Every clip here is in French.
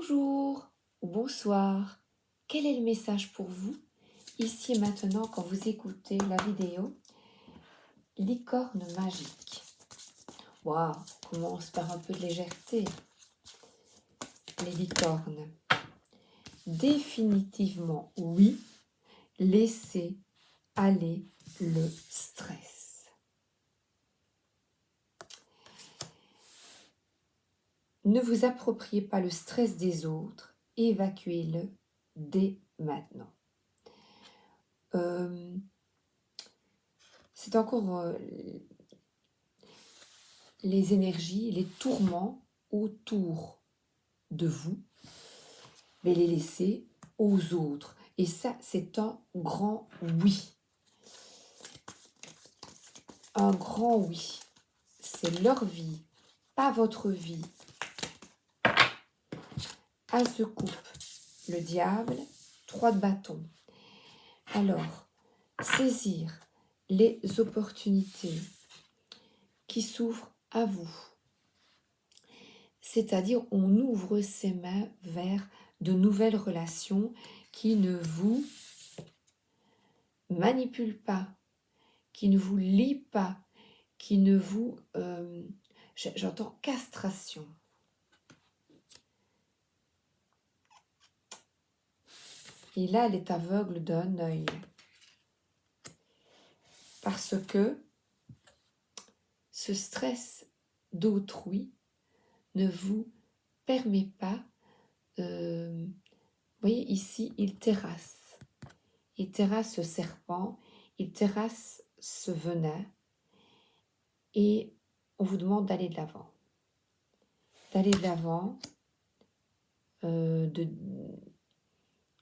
Bonjour ou bonsoir, quel est le message pour vous, ici et maintenant, quand vous écoutez la vidéo Licorne magique? Waouh, on commence par un peu de légèreté. Les licornes. Définitivement, oui, laissez aller le stress. Ne vous appropriez pas le stress des autres, évacuez-le dès maintenant. C'est encore les énergies, les tourments autour de vous, mais les laisser aux autres. Et ça, c'est un grand oui. Un grand oui. C'est leur vie, pas votre vie. As de coupe, le diable, 3 de bâton. Alors, saisir les opportunités qui s'ouvrent à vous. C'est-à-dire, on ouvre ses mains vers de nouvelles relations qui ne vous manipulent pas, qui ne vous lient pas, qui ne vous... j'entends castration. Et là, elle est aveugle d'un œil. Parce que ce stress d'autrui ne vous permet pas... vous voyez, ici, il terrasse. Il terrasse ce serpent, il terrasse ce venin. Et on vous demande d'aller de l'avant. D'aller de l'avant,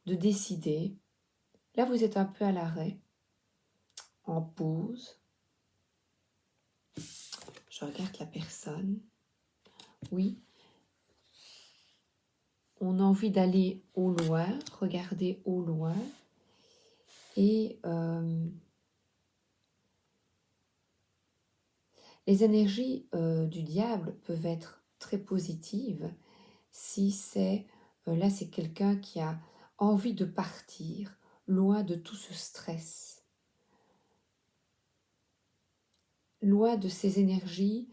de décider. Là, vous êtes un peu à l'arrêt, en pause. Je regarde la personne. Oui. On a envie d'aller au loin, regarder au loin. Et les énergies du diable peuvent être très positives si c'est... là, c'est quelqu'un qui a envie de partir loin de tout ce stress. Loin de ces énergies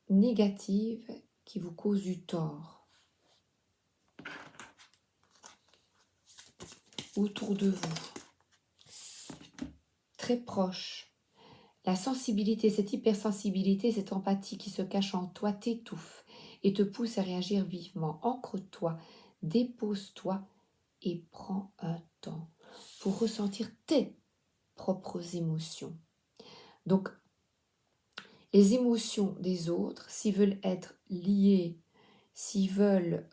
négatives qui vous causent du tort. Autour de vous. Très proche. La sensibilité, cette hypersensibilité, cette empathie qui se cache en toi t'étouffe et te pousse à réagir vivement. Ancre-toi, dépose-toi et prends un temps pour ressentir tes propres émotions. Donc, les émotions des autres, s'ils veulent être liées, s'ils veulent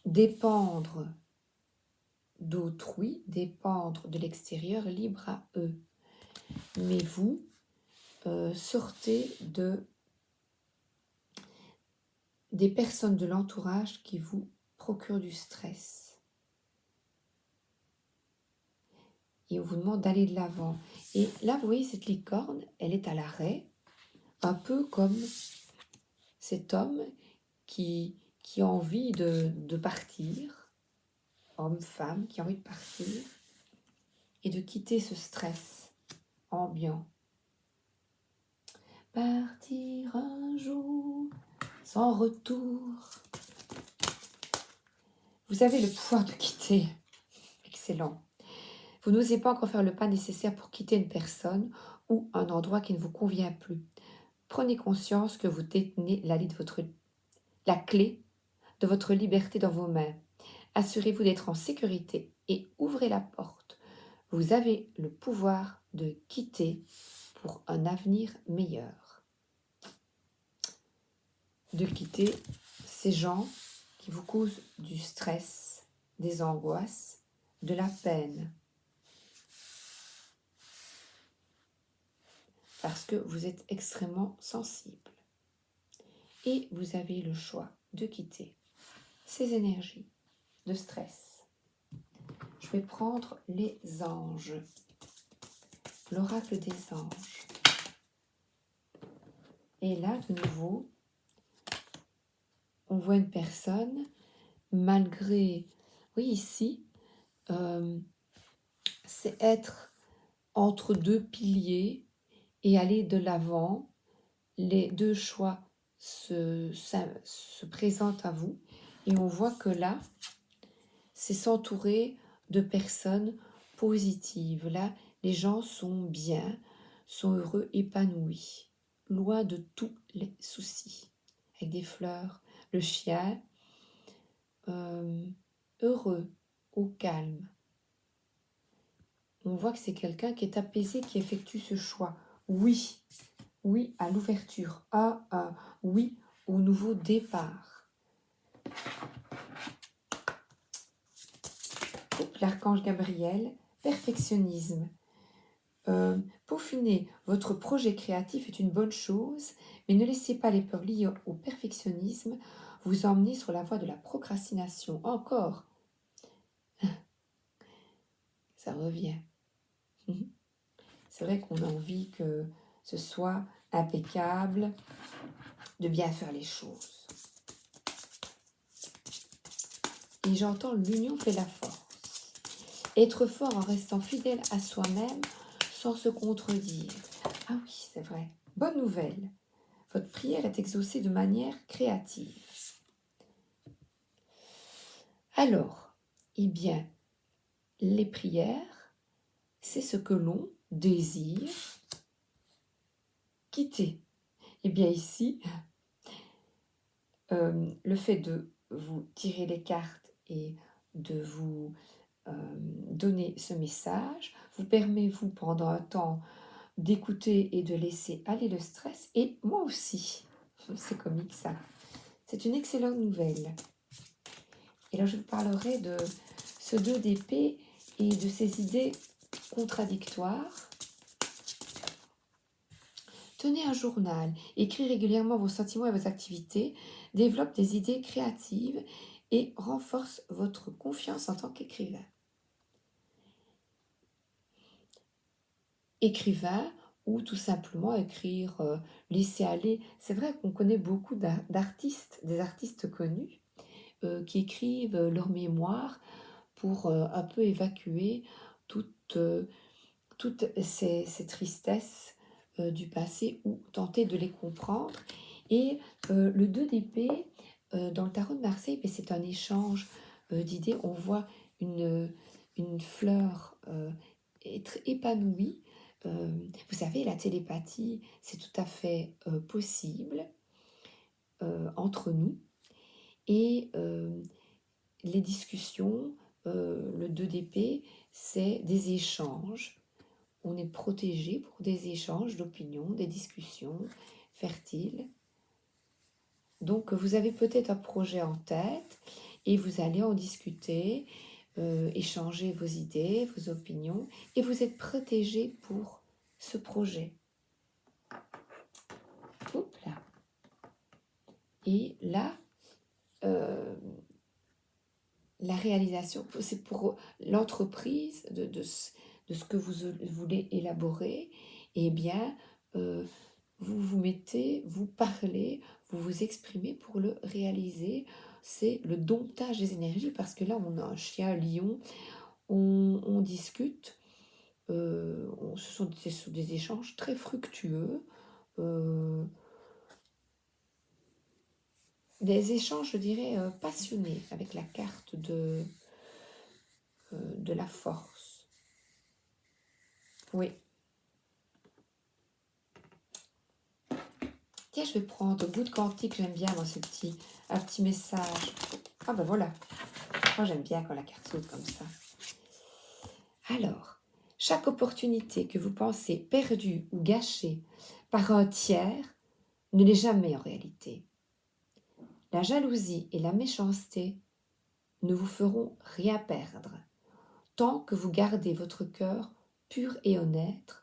dépendre d'autrui, dépendre de l'extérieur, libre à eux. Mais vous, sortez des personnes de l'entourage qui vous procurent du stress. Et on vous demande d'aller de l'avant. Et là, vous voyez, cette licorne, elle est à l'arrêt, un peu comme cet homme qui a envie de partir, homme, femme, qui a envie de partir, et de quitter ce stress ambiant. Partir un jour sans retour. Vous avez le pouvoir de quitter. Excellent. Vous n'osez pas encore faire le pas nécessaire pour quitter une personne ou un endroit qui ne vous convient plus. Prenez conscience que vous détenez la clé de votre liberté dans vos mains. Assurez-vous d'être en sécurité et ouvrez la porte. Vous avez le pouvoir de quitter pour un avenir meilleur. De quitter ces gens qui vous causent du stress, des angoisses, de la peine. Parce que vous êtes extrêmement sensible. Et vous avez le choix de quitter ces énergies de stress. Je vais prendre les anges. L'oracle des anges. Et là, de nouveau, on voit une personne, malgré... Oui, ici, c'est être entre deux piliers et aller de l'avant. Les deux choix se présentent à vous. Et on voit que là, c'est s'entourer de personnes positives. Là, les gens sont bien, sont heureux, épanouis, loin de tous les soucis. Avec des fleurs, le chien, heureux, au calme. On voit que c'est quelqu'un qui est apaisé, qui effectue ce choix. Oui, oui à l'ouverture. Oui au nouveau départ. L'archange Gabriel, perfectionnisme. Peaufiner votre projet créatif est une bonne chose, mais ne laissez pas les peurs liées au perfectionnisme vous emmener sur la voie de la procrastination. Encore, ça revient. C'est vrai qu'on a envie que ce soit impeccable, de bien faire les choses. Et j'entends l'union fait la force. Être fort en restant fidèle à soi-même sans se contredire. Ah oui, c'est vrai. Bonne nouvelle. Votre prière est exaucée de manière créative. Alors, eh bien, les prières, c'est ce que l'on désire quitter. Eh bien ici, le fait de vous tirer les cartes et de vous donner ce message vous permet, vous, pendant un temps, d'écouter et de laisser aller le stress. Et moi aussi, c'est comique ça. C'est une excellente nouvelle. Et là, je vous parlerai de ce 2 d'épée et de ces idées contradictoires. Tenez un journal, écrivez régulièrement vos sentiments et vos activités, développe des idées créatives et renforce votre confiance en tant qu'écrivain. Écrivain ou tout simplement écrire, laisser aller. C'est vrai qu'on connaît beaucoup d'artistes, des artistes connus, qui écrivent leurs mémoires pour un peu évacuer toutes ces tristesses du passé ou tenter de les comprendre. Et le 2 d'épée, dans le tarot de Marseille, ben, c'est un échange d'idées. On voit une fleur être épanouie. Vous savez, la télépathie, c'est tout à fait possible entre nous. Et les discussions, le 2 d'épée, c'est des échanges. On est protégé pour des échanges d'opinions, des discussions fertiles. Donc, vous avez peut-être un projet en tête et vous allez en discuter, échanger vos idées, vos opinions, et vous êtes protégé pour ce projet. Hop là. Et là, la réalisation, c'est pour l'entreprise de ce que vous voulez élaborer. Eh bien, vous vous mettez, vous parlez, vous vous exprimez pour le réaliser. C'est le domptage des énergies, parce que là, on a un chien, un lion, on discute. Ce sont des échanges très fructueux. Des échanges, je dirais, passionnés avec la carte de la force. Oui. Tiens, je vais prendre au bout de quantique, j'aime bien moi un petit message. Ah ben voilà, moi j'aime bien quand la carte saute comme ça. Alors, chaque opportunité que vous pensez perdue ou gâchée par un tiers ne l'est jamais en réalité. La jalousie et la méchanceté ne vous feront rien perdre. Tant que vous gardez votre cœur pur et honnête,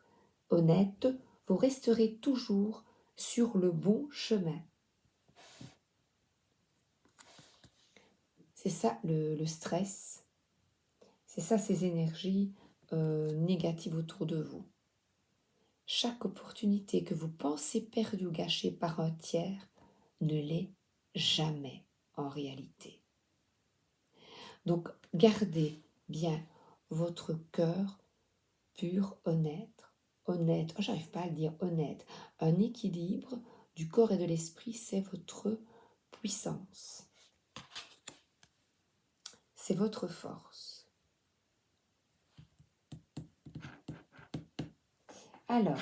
vous resterez toujours sur le bon chemin. C'est ça le stress, c'est ça ces énergies négatives autour de vous. Chaque opportunité que vous pensez perdue ou gâchée par un tiers ne l'est jamais en réalité. Donc, gardez bien votre cœur pur, honnête, oh, j'arrive pas à le dire, honnête. Un équilibre du corps et de l'esprit, c'est votre puissance. C'est votre force. Alors,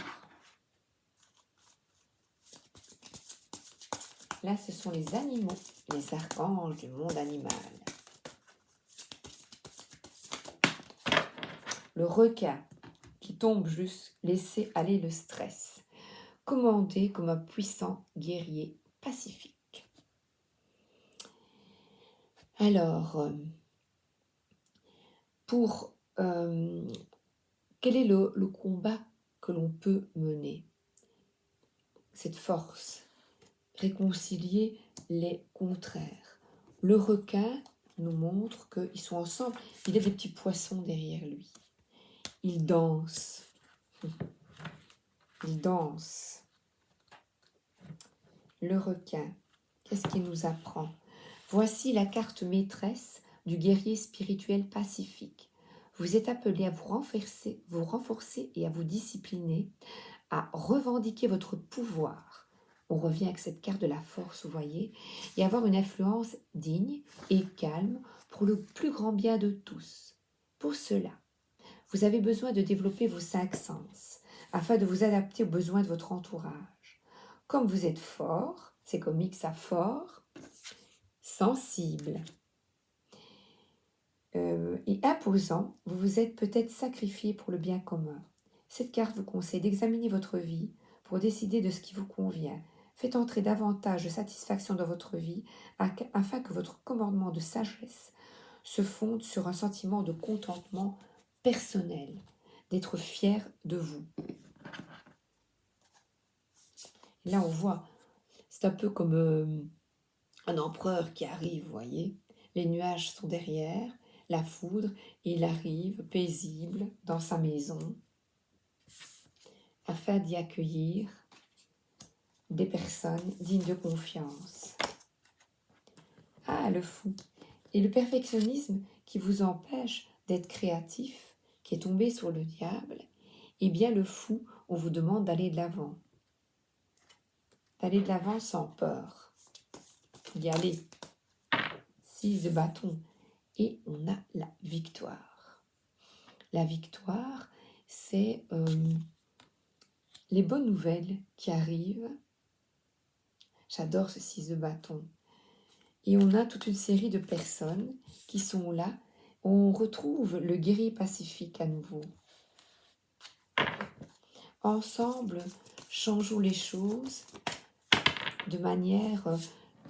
là, ce sont les animaux, les archanges du monde animal. Le requin qui tombe juste, laissez aller le stress. Commandé comme un puissant guerrier pacifique. Alors, quel est le combat que l'on peut mener? Cette force, réconcilier les contraires. Le requin nous montre qu'ils sont ensemble. Il y a des petits poissons derrière lui. Il danse. Il danse. Le requin, qu'est-ce qu'il nous apprend? Voici la carte maîtresse du guerrier spirituel pacifique. Vous êtes appelé à vous renforcer et à vous discipliner, à revendiquer votre pouvoir. On revient avec cette carte de la force, vous voyez, et avoir une influence digne et calme pour le plus grand bien de tous. Pour cela, vous avez besoin de développer vos 5 sens afin de vous adapter aux besoins de votre entourage. Comme vous êtes fort, c'est comme X à fort, sensible et imposant, vous vous êtes peut-être sacrifié pour le bien commun. Cette carte vous conseille d'examiner votre vie pour décider de ce qui vous convient. Faites entrer davantage de satisfaction dans votre vie afin que votre commandement de sagesse se fonde sur un sentiment de contentement personnel, d'être fier de vous. Là, on voit, c'est un peu comme un empereur qui arrive, vous voyez. Les nuages sont derrière, la foudre, et il arrive paisible dans sa maison afin d'y accueillir des personnes dignes de confiance. Ah, le fou. Et le perfectionnisme qui vous empêche d'être créatif, qui est tombé sur le diable, eh bien le fou, on vous demande d'aller de l'avant. D'aller de l'avant sans peur. D'y aller. 6 de bâton. Et on a la victoire. La victoire, c'est les bonnes nouvelles qui arrivent. J'adore ce 6 de bâton. Et on a toute une série de personnes qui sont là. On retrouve le guerrier pacifique à nouveau. Ensemble, changeons les choses de manière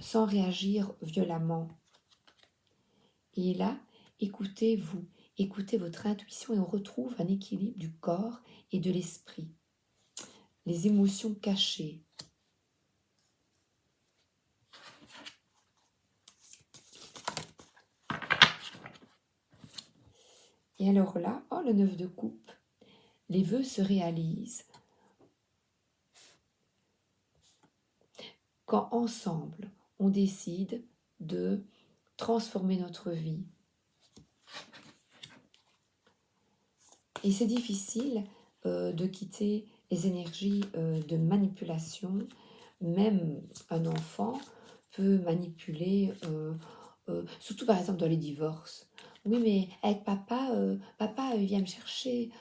sans réagir violemment. Et là, écoutez-vous, écoutez votre intuition et on retrouve un équilibre du corps et de l'esprit. Les émotions cachées. Et alors là, oh, le 9 de coupe, les vœux se réalisent quand ensemble, on décide de transformer notre vie. Et c'est difficile de quitter les énergies de manipulation. Même un enfant peut manipuler, surtout par exemple dans les divorces. Oui, mais avec papa, papa vient me chercher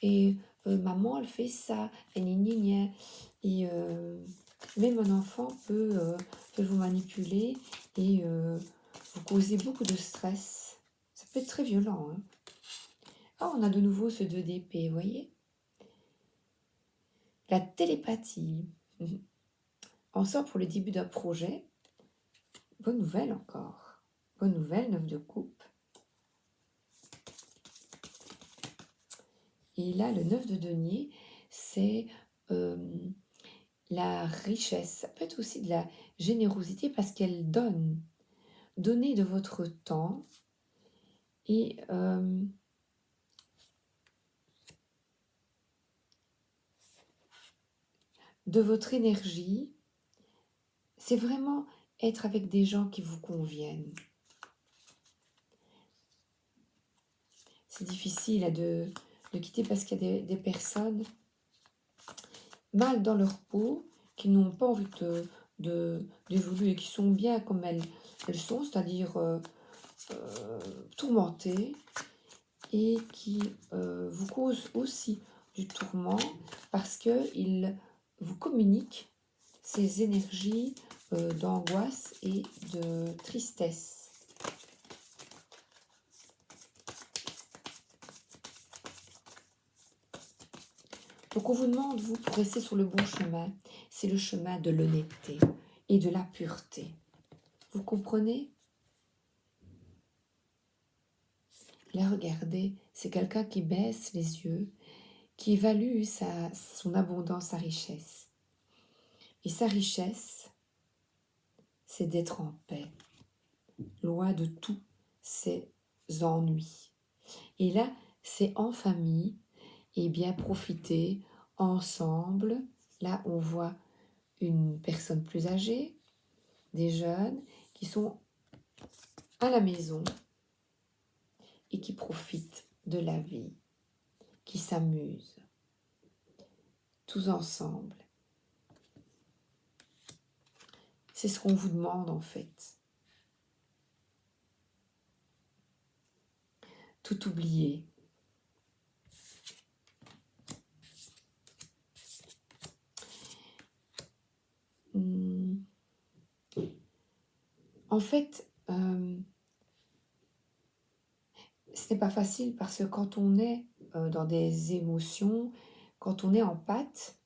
et maman elle fait ça et gna. Et même un enfant peut vous manipuler et vous causer beaucoup de stress. Ça peut être très violent. Hein. Ah, on a de nouveau ce 2 d'épée, vous voyez? La télépathie. On sort pour le début d'un projet. Bonne nouvelle encore. Bonne nouvelle, 9 de coupe. Et là, le 9 de denier, c'est la richesse. Ça peut être aussi de la générosité parce qu'elle donne. Donnez de votre temps et de votre énergie, c'est vraiment être avec des gens qui vous conviennent. C'est difficile de quitter parce qu'il y a des personnes mal dans leur peau, qui n'ont pas envie d'évoluer, qui sont bien comme elles sont, c'est-à-dire tourmentées, et qui vous causent aussi du tourment parce qu'ils vous communiquent ces énergies d'angoisse et de tristesse. Donc on vous demande, vous, pour rester sur le bon chemin, c'est le chemin de l'honnêteté et de la pureté. Vous comprenez? Là, regardez, c'est quelqu'un qui baisse les yeux, qui évalue son abondance, sa richesse. Et sa richesse, c'est d'être en paix, loin de tous ses ennuis. Et là, c'est en famille, et bien profiter ensemble. Là, on voit une personne plus âgée, des jeunes qui sont à la maison et qui profitent de la vie, qui s'amusent, tous ensemble. C'est ce qu'on vous demande en fait. Tout oublier. En fait, ce n'est pas facile parce que quand on est dans des émotions, quand on est en pâte,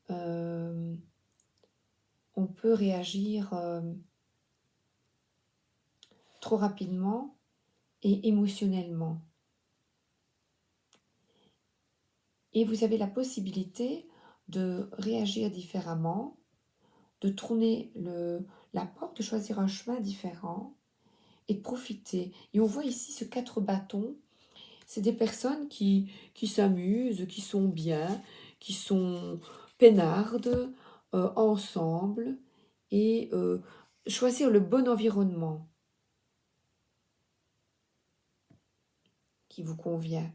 on peut réagir trop rapidement et émotionnellement. Et vous avez la possibilité de réagir différemment, de tourner la porte, de choisir un chemin différent et de profiter. Et on voit ici ce 4 bâtons, c'est des personnes qui s'amusent, qui sont bien, qui sont peinardes, ensemble, et choisir le bon environnement qui vous convient.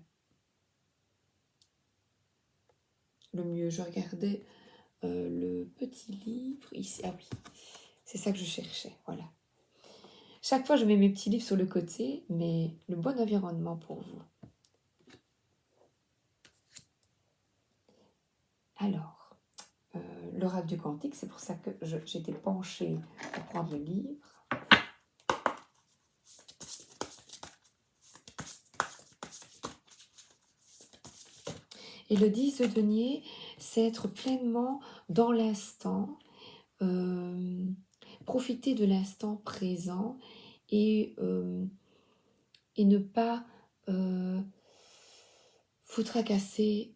Le mieux, je regardais le petit livre ici. Ah oui, c'est ça que je cherchais, voilà. Chaque fois, je mets mes petits livres sur le côté, mais le bon environnement pour vous. Alors, l'oracle du quantique, c'est pour ça que j'étais penchée pour prendre le livre. Et le 10 de denier, c'est être pleinement dans l'instant, profiter de l'instant présent et ne pas vous tracasser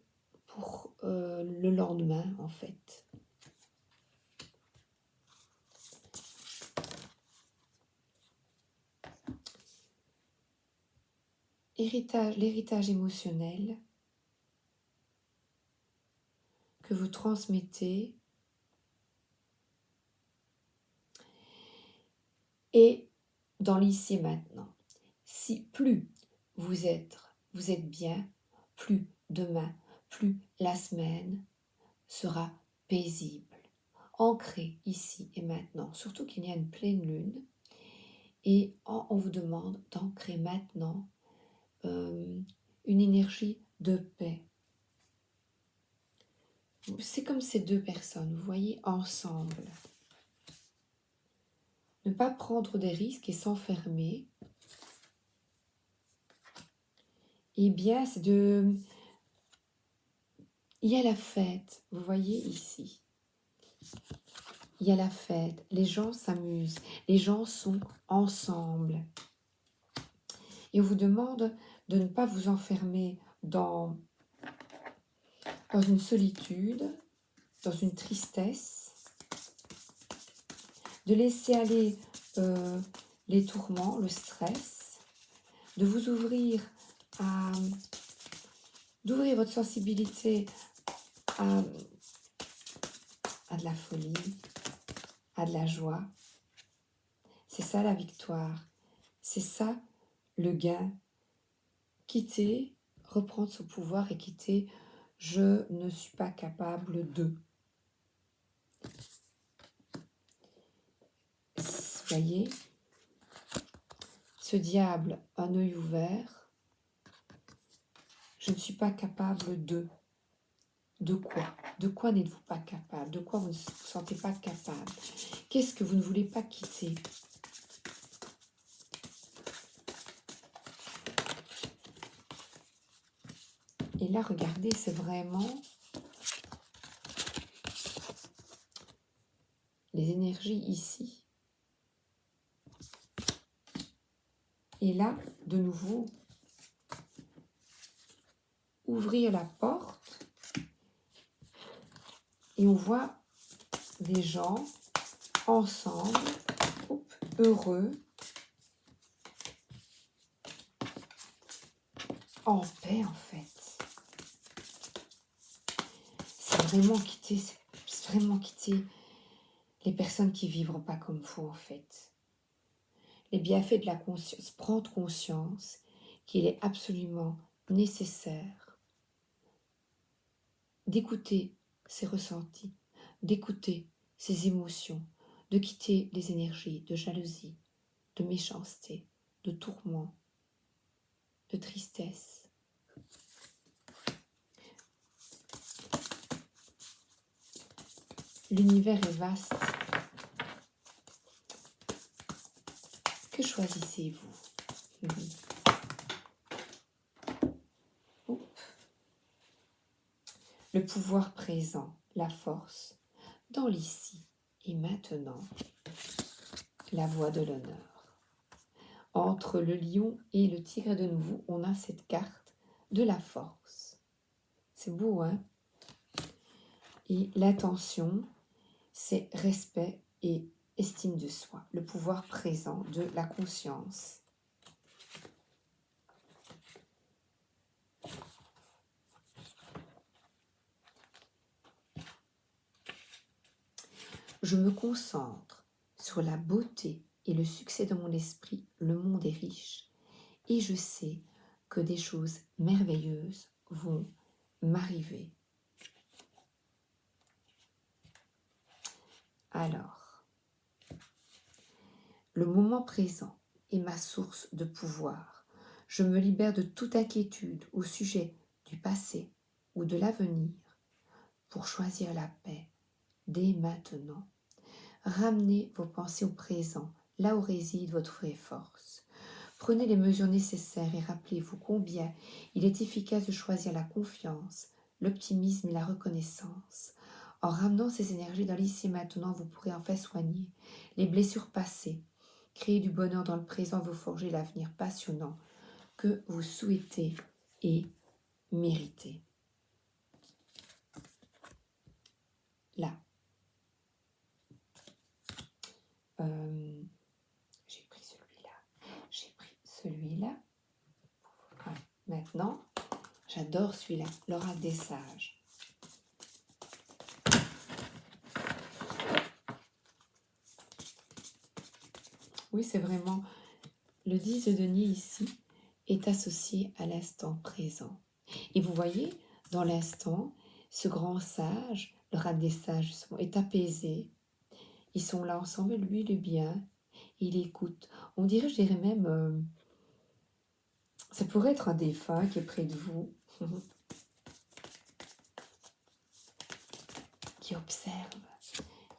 pour le lendemain, en fait. L'héritage émotionnel que vous transmettez et dans l'ici et maintenant. Si plus vous êtes bien, plus demain, plus la semaine sera paisible, ancrée ici et maintenant. Surtout qu'il y a une pleine lune et on vous demande d'ancrer maintenant une énergie de paix. C'est comme ces deux personnes, vous voyez, ensemble. Ne pas prendre des risques et s'enfermer. Eh bien, c'est de... Il y a la fête, vous voyez ici. Il y a la fête, les gens s'amusent, les gens sont ensemble. Et on vous demande de ne pas vous enfermer dans une solitude, dans une tristesse, de laisser aller les tourments, le stress, de vous ouvrir d'ouvrir votre sensibilité à à de la folie, à de la joie. C'est ça la victoire. C'est ça le gain. Quitter, reprendre son pouvoir et quitter « je ne suis pas capable de ». Voyez, ce diable, un œil ouvert, je ne suis pas capable de. De quoi? De quoi n'êtes-vous pas capable? De quoi vous ne vous sentez pas capable? Qu'est-ce que vous ne voulez pas quitter? Et là, regardez, c'est vraiment les énergies ici. Et là, de nouveau, ouvrir la porte et on voit des gens ensemble, heureux, en paix en fait. C'est vraiment quitter les personnes qui ne vivront pas comme vous en fait. Les bienfaits de la conscience, prendre conscience qu'il est absolument nécessaire d'écouter ses ressentis, d'écouter ses émotions, de quitter les énergies de jalousie, de méchanceté, de tourment, de tristesse. L'univers est vaste. Que choisissez-vous? Le pouvoir présent, la force, dans l'ici et maintenant, la voie de l'honneur. Entre le lion et le tigre de nouveau, on a cette carte de la force. C'est beau, hein? Et l'attention, c'est respect et estime de soi, le pouvoir présent de la conscience. Je me concentre sur la beauté et le succès de mon esprit, le monde est riche, et je sais que des choses merveilleuses vont m'arriver. Alors, le moment présent est ma source de pouvoir. Je me libère de toute inquiétude au sujet du passé ou de l'avenir pour choisir la paix dès maintenant. Ramenez vos pensées au présent, là où réside votre vraie force. Prenez les mesures nécessaires et rappelez-vous combien il est efficace de choisir la confiance, l'optimisme et la reconnaissance. En ramenant ces énergies dans l'ici et maintenant, vous pourrez enfin soigner les blessures passées, créer du bonheur dans le présent, vous forger l'avenir passionnant que vous souhaitez et méritez. Là. J'ai pris celui-là. Ah, maintenant, j'adore celui-là, l'oracle des sages. Oui, c'est vraiment... Le 10 de denier ici est associé à l'instant présent. Et vous voyez, dans l'instant, ce grand sage, l'oracle des sages, est apaisé. Ils sont là ensemble, lui, le bien. Il écoute. On dirait, je dirais même... ça pourrait être un défunt qui est près de vous, qui observe.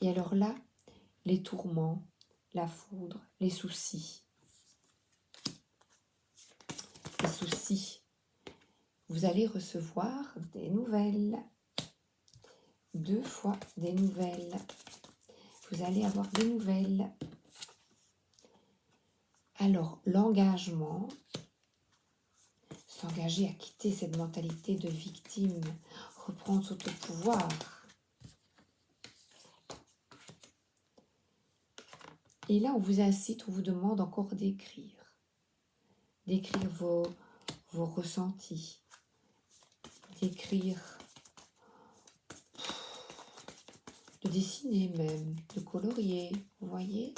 Et alors là, les tourments, la foudre, les soucis. Les soucis. Vous allez recevoir des nouvelles. 2 fois des nouvelles. Vous allez avoir des nouvelles. Alors, l'engagement, s'engager à quitter cette mentalité de victime, reprendre son pouvoir. Et là, on vous incite, on vous demande encore d'écrire. D'écrire vos ressentis. D'écrire, de dessiner même, de colorier, vous voyez?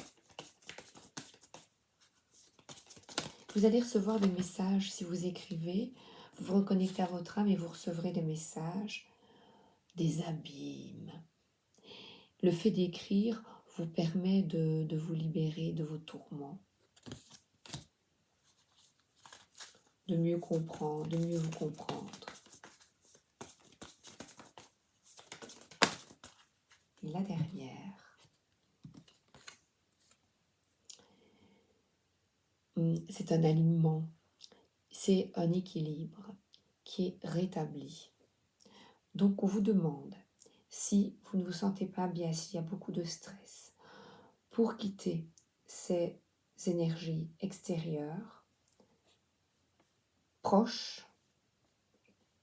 Vous allez recevoir des messages si vous écrivez, vous vous reconnectez à votre âme et vous recevrez des messages, des abîmes. Le fait d'écrire vous permet de vous libérer de vos tourments, de mieux comprendre, de mieux vous comprendre. Et là derrière, c'est un alignement, c'est un équilibre qui est rétabli. Donc on vous demande, si vous ne vous sentez pas bien, s'il y a beaucoup de stress, pour quitter ces énergies extérieures, proches,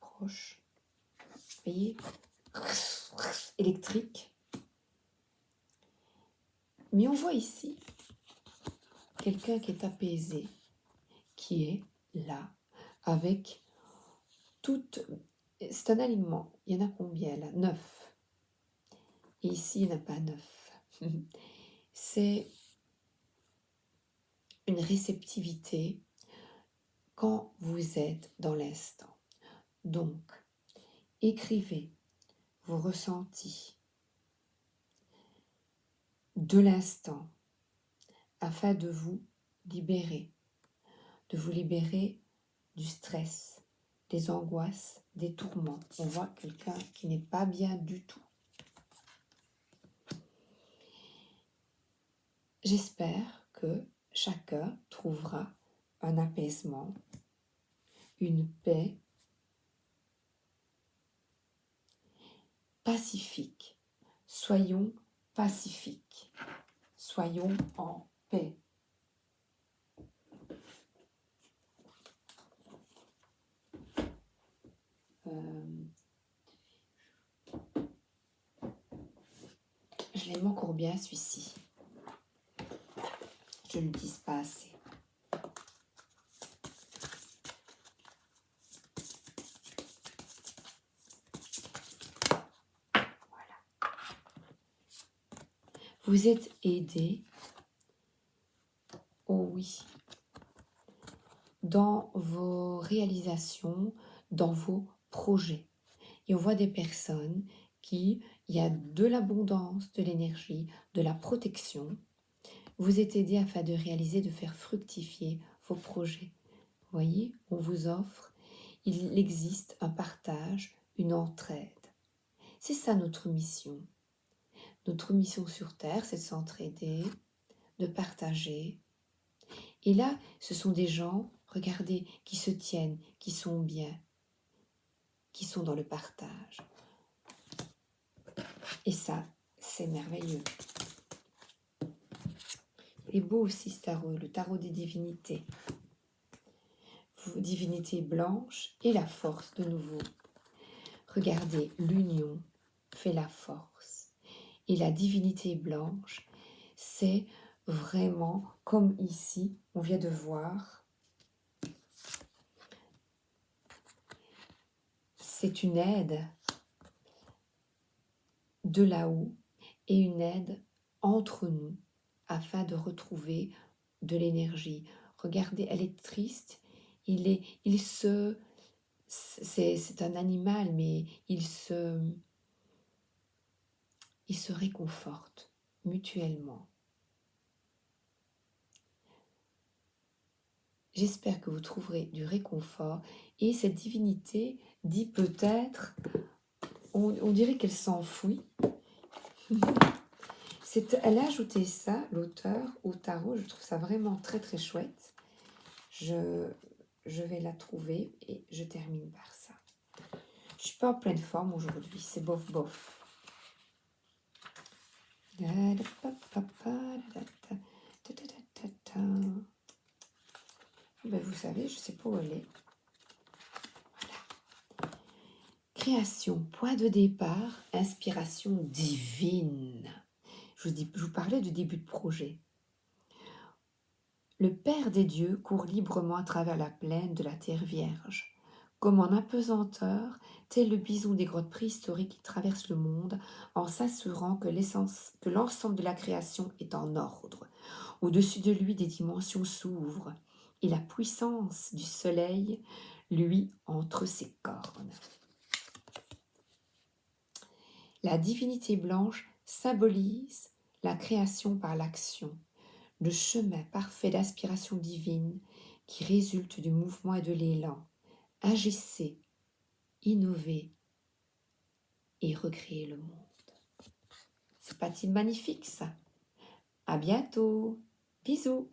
vous voyez, électriques. Mais on voit ici quelqu'un qui est apaisé, qui est là, avec toute... C'est un alignement. Il y en a combien là? 9. Et ici, il n'y en a pas 9. C'est une réceptivité quand vous êtes dans l'instant. Donc, écrivez vos ressentis de l'instant afin de vous libérer du stress, des angoisses, des tourments. On voit quelqu'un qui n'est pas bien du tout. J'espère que chacun trouvera un apaisement, une paix pacifique. Soyons pacifiques. Soyons en paix. Je l'aime encore bien celui-ci. Je ne le dis pas assez. Voilà. Vous êtes aidé, oh oui, dans vos réalisations, dans vos projets. Et on voit des personnes qui, il y a de l'abondance, de l'énergie, de la protection. Vous êtes aidé afin de réaliser, de faire fructifier vos projets. Vous voyez, on vous offre, il existe un partage, une entraide. C'est ça notre mission. Notre mission sur Terre, c'est de s'entraider, de partager. Et là, ce sont des gens, regardez, qui se tiennent, qui sont bien, qui sont dans le partage. Et ça, c'est merveilleux. Il est beau aussi ce tarot, le tarot des divinités. Divinité blanche et la force de nouveau. Regardez, l'union fait la force. Et la divinité blanche, c'est vraiment comme ici, on vient de voir. C'est une aide de là-haut et une aide entre nous afin de retrouver de l'énergie. Regardez, elle est triste. C'est un animal, mais il se réconforte mutuellement. J'espère que vous trouverez du réconfort et cette divinité dit peut-être, on dirait qu'elle s'enfuit. Elle a ajouté ça, l'auteur, au tarot. Je trouve ça vraiment très très chouette. Je vais la trouver et je termine par ça. Je ne suis pas en pleine forme aujourd'hui, c'est bof bof. Ben, vous savez, je ne sais pas où elle est. Voilà. Création, point de départ, inspiration divine. Je vous parlais du début de projet. Le Père des dieux court librement à travers la plaine de la Terre Vierge. comme en apesanteur, tel le bison des grottes préhistoriques qui traverse le monde en s'assurant que l'ensemble de la création est en ordre. Au-dessus de lui, des dimensions s'ouvrent et la puissance du soleil lui entre ses cornes. La divinité blanche symbolise la création par l'action, le chemin parfait d'aspiration divine qui résulte du mouvement et de l'élan. Agissez, innovez et recréez le monde. C'est pas-t-il magnifique ça? À bientôt. Bisous.